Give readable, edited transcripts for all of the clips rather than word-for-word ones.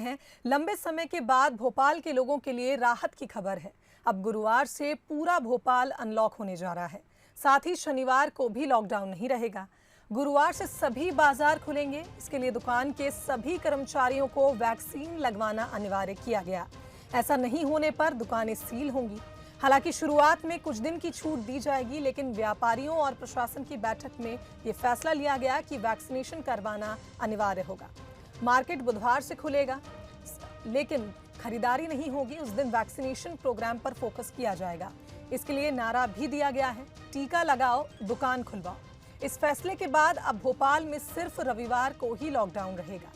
हैं। लंबे समय के बाद भोपाल के लोगों के लिए राहत की खबर है। अब गुरुवार से पूरा भोपाल अनलॉक होने जा रहा है। साथ ही शनिवार को भी लॉकडाउन नहीं रहेगा। गुरुवार से सभी बाजार खुलेंगे। इसके लिए दुकान के सभी कर्मचारियों को वैक्सीन लगवाना अनिवार्य किया गया। ऐसा नहीं होने पर दुकानें सील होंगी। हालांकि शुरुआत में कुछ दिन की छूट दी जाएगी, लेकिन व्यापारियों और प्रशासन की बैठक में ये फैसला लिया गया कि वैक्सीनेशन करवाना अनिवार्य होगा। मार्केट बुधवार से खुलेगा, लेकिन खरीदारी नहीं होगी। उस दिन वैक्सीनेशन प्रोग्राम पर फोकस किया जाएगा। इसके लिए नारा भी दिया गया है, टीका लगाओ, दुकान खुलवाओ। इस फैसले के बाद अब भोपाल में सिर्फ रविवार को ही लॉकडाउन रहेगा।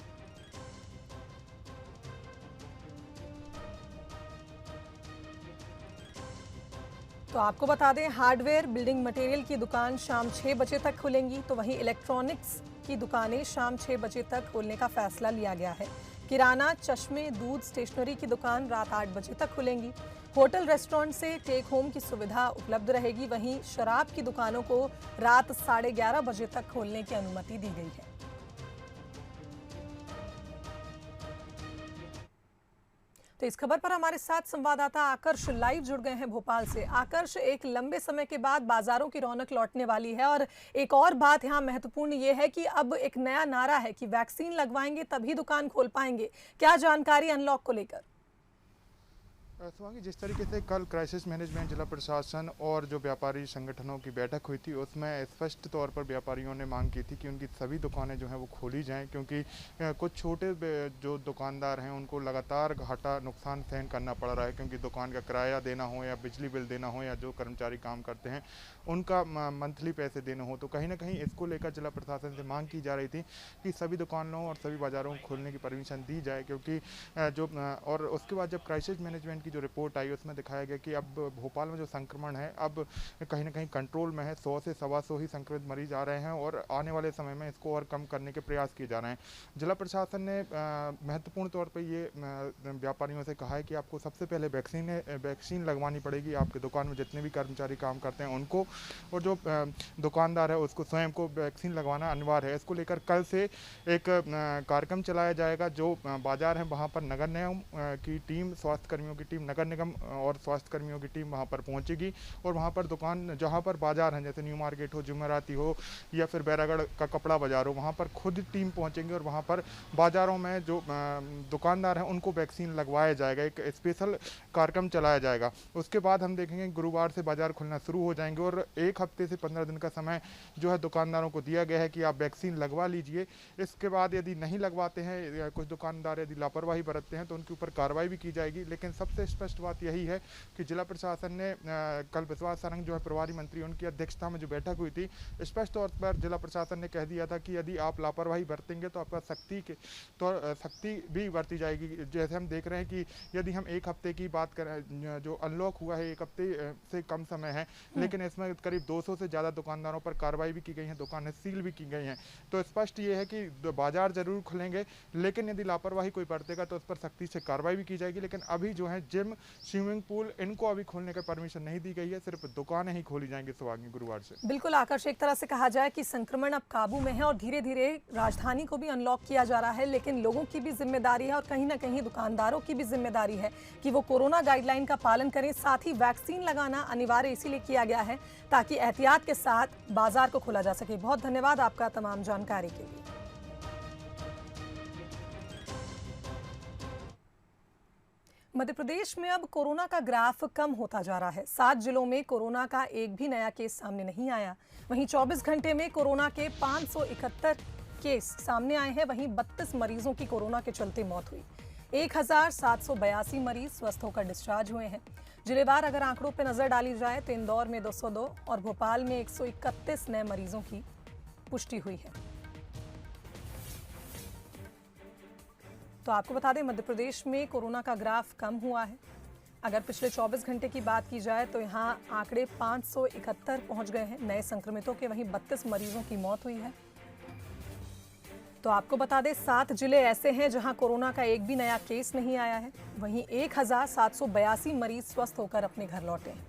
तो आपको बता दें, हार्डवेयर, बिल्डिंग मटेरियल की दुकान शाम 6 बजे तक खुलेंगी, तो वहीं इलेक्ट्रॉनिक्स की दुकानें शाम 6 बजे तक खोलने का फैसला लिया गया है। किराना, चश्मे, दूध, स्टेशनरी की दुकान रात 8 बजे तक खुलेंगी। होटल, रेस्टोरेंट से टेक होम की सुविधा उपलब्ध रहेगी। वहीं शराब की दुकानों को रात 11:30 बजे तक खोलने की अनुमति दी गई है। तो इस खबर पर हमारे साथ संवाददाता आकर्ष लाइव जुड़ गए हैं भोपाल से। आकर्ष, एक लंबे समय के बाद बाजारों की रौनक लौटने वाली है और एक और बात यहाँ महत्वपूर्ण ये है कि अब एक नया नारा है कि वैक्सीन लगवाएंगे तभी दुकान खोल पाएंगे। क्या जानकारी अनलॉक को लेकर? स्वांगी, जिस तरीके से कल क्राइसिस मैनेजमेंट, जिला प्रशासन और जो व्यापारी संगठनों की बैठक हुई थी, उसमें स्पष्ट तौर पर व्यापारियों ने मांग की थी कि उनकी सभी दुकानें जो हैं वो खोली जाएं, क्योंकि कुछ छोटे जो दुकानदार हैं उनको लगातार घाटा नुकसान सहन करना पड़ रहा है, क्योंकि दुकान का किराया देना हो या बिजली बिल देना हो या जो कर्मचारी काम करते हैं उनका मंथली पैसे देने हो। तो कहीं ना कहीं इसको लेकर जिला प्रशासन से मांग की जा रही थी कि सभी दुकानों और सभी बाज़ारों को खोलने की परमिशन दी जाए, क्योंकि और उसके बाद जब क्राइसिस मैनेजमेंट की जो रिपोर्ट आई उसमें दिखाया गया कि अब भोपाल में जो संक्रमण है अब कहीं ना कहीं कंट्रोल में है। 100 से 125 ही संक्रमित मरीज आ रहे हैं और आने वाले समय में इसको और कम करने के प्रयास किए जा रहे हैं। जिला प्रशासन ने महत्वपूर्ण तौर पर ये व्यापारियों से कहा है कि आपको सबसे पहले वैक्सीन लगवानी पड़ेगी। आपके दुकान में जितने भी कर्मचारी काम करते हैं उनको, और जो दुकानदार है उसको स्वयं को वैक्सीन लगवाना अनिवार्य है। इसको लेकर कल से एक कार्यक्रम चलाया जाएगा। जो बाजार है वहाँ पर नगर निगम की टीम, स्वास्थ्य कर्मियों की टीम, नगर निगम और स्वास्थ्य कर्मियों की टीम वहाँ पर पहुँचेगी और वहाँ पर दुकान, जहाँ पर बाजार हैं जैसे न्यू मार्केट हो, जुमेराती हो या फिर बैरागढ़ का कपड़ा बाजार हो, वहाँ पर खुद टीम पहुँचेंगे और वहाँ पर बाज़ारों में जो दुकानदार हैं उनको वैक्सीन लगवाया जाएगा। एक स्पेशल कार्यक्रम चलाया जाएगा। उसके बाद हम देखेंगे गुरुवार से बाजार खुलना शुरू हो जाएंगे और 1 हफ्ते से 15 दिन का समय जो है दुकानदारों को दिया गया है कि आप वैक्सीन लगवा लीजिए। इसके बाद यदि नहीं लगवाते हैं या कुछ दुकानदार यदि लापरवाही बरतते हैं तो उनके ऊपर कार्रवाई भी की जाएगी। लेकिन सबसे स्पष्ट बात यही है कि जिला प्रशासन ने कल विश्वास सारंग जो है प्रभारी मंत्री, उनकी अध्यक्षता में जो बैठक हुई थी, स्पष्ट तौर पर जिला प्रशासन ने कह दिया था कि यदि आप लापरवाही बरतेंगे तो आपका सख्ती भी बरती जाएगी। जैसे हम देख रहे हैं कि यदि हम 1 हफ्ते की बात करें, जो अनलॉक हुआ है 1 हफ्ते से कम समय है, लेकिन इसमें करीब 200 से ज़्यादा दुकानदारों पर कार्रवाई भी की गई है, दुकानें सील भी की गई हैं। तो स्पष्ट ये है कि बाजार जरूर खुलेंगे, लेकिन यदि लापरवाही कोई बरतेगा तो उस पर सख्ती से कार्रवाई भी की जाएगी। लेकिन अभी जो है जिम, स्विमिंग पूल, इनको अभी खोलने का परमिशन नहीं दी गई है, सिर्फ दुकानें ही खोली जाएंगी स्वांगी गुरुवार से। बिल्कुल आकर्ष, एक तरह से कहा जाए कि संक्रमण अब काबू में है और धीरे धीरे राजधानी को भी अनलॉक किया जा रहा है, लेकिन लोगों की भी जिम्मेदारी है और कहीं ना कहीं दुकानदारों की भी जिम्मेदारी है कि वो कोरोना गाइडलाइन का पालन करें। साथ ही वैक्सीन लगाना अनिवार्य इसीलिए किया गया है ताकि एहतियात के साथ बाजार को खोला जा सके। बहुत धन्यवाद आपका तमाम जानकारी के लिए। मध्य प्रदेश में अब कोरोना का ग्राफ कम होता जा रहा है। 7 जिलों में कोरोना का एक भी नया केस सामने नहीं आया। वहीं 24 घंटे में कोरोना के 571 केस सामने आए हैं। वहीं 32 मरीजों की कोरोना के चलते मौत हुई। 1782 मरीज स्वस्थ होकर डिस्चार्ज हुए हैं। जिलेवार अगर आंकड़ों पर नजर डाली जाए तो इंदौर में 202 और भोपाल में 131 नए मरीजों की पुष्टि हुई है। तो आपको बता दें, मध्य प्रदेश में कोरोना का ग्राफ कम हुआ है। अगर पिछले 24 घंटे की बात की जाए तो यहाँ आंकड़े 571 पहुंच गए हैं नए संक्रमितों के। वहीं 32 मरीजों की मौत हुई है। तो आपको बता दें, 7 जिले ऐसे हैं जहां कोरोना का एक भी नया केस नहीं आया है। वहीं 1782 मरीज स्वस्थ होकर अपने घर लौटे हैं।